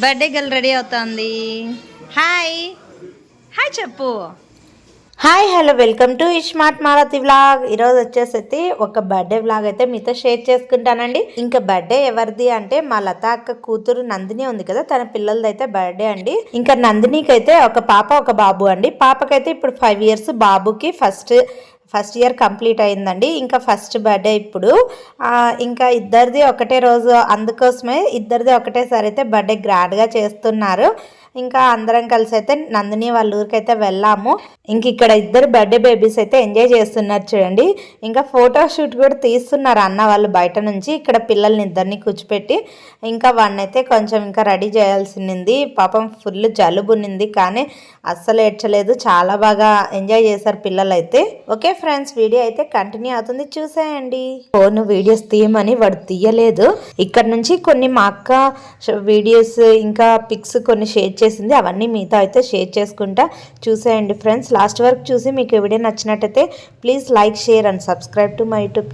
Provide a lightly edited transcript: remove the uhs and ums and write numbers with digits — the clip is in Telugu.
బర్త్డే గర్ల్ రెడీ అవుతుంది. హాయ్ హాయ్ చెప్పు. Hi hello welcome to smart Malathi vlog. ఈరోజు వచ్చేసి ఒక బర్త్డే వ్లాగ్ అయితే మీతో షేర్ చేసుకుంటానండి. ఇంకా బర్త్డే ఎవరిది అంటే మా లత అక్క కూతురు నందిని ఉంది కదా, తన పిల్లలది అయితే బర్త్డే అండి. ఇంకా నందినికి అయితే ఒక పాప ఒక బాబు అండి. పాపకైతే ఇప్పుడు 5 years, బాబుకి ఫస్ట్ ఇయర్ కంప్లీట్ అయిందండి. ఇంకా ఫస్ట్ బర్త్డే ఇప్పుడు. ఇంకా ఇద్దరిది ఒకటే రోజు, అందుకోసమే ఇద్దరిది ఒకటేసారి అయితే బర్త్డే గ్రాండ్గా చేస్తున్నారు. ఇంకా అందరం కలిసి అయితే నందిని వాళ్ళ ఊరికైతే వెళ్ళాము. ఇంక ఇక్కడ ఇద్దరు బర్త్డే బేబీస్ అయితే ఎంజాయ్ చేస్తున్నారు చూడండి. ఇంకా ఫోటో షూట్ కూడా తీస్తున్నారు అన్న వాళ్ళు బయట నుంచి. ఇక్కడ పిల్లల్ని ఇద్దరిని కూర్చోపెట్టి ఇంకా వాడినైతే కొంచెం ఇంకా రెడీ చేయాల్సింది. పాపం ఫుల్ జలుబు ఉన్నింది కానీ అస్సలు ఏడ్చలేదు. చాలా బాగా ఎంజాయ్ చేశారు పిల్లలైతే. ఓకే ఫ్రెండ్స్, వీడియో అయితే కంటిన్యూ అవుతుంది, చూసేయండి. ఫోన్ వీడియోస్ తీయమని వాడు తీయలేదు. ఇక్కడ నుంచి కొన్ని మా అక్క వీడియోస్ ఇంకా పిక్స్ కొన్ని షేర్ చేసింది, అవన్నీ మీతో అయితే షేర్ చేసుకుంటా. చూసేయండి ఫ్రెండ్స్. లాస్ట్ వరకు చూసి మీకు వీడియో నచ్చినట్టయితే please like, share and subscribe to my YouTube channel.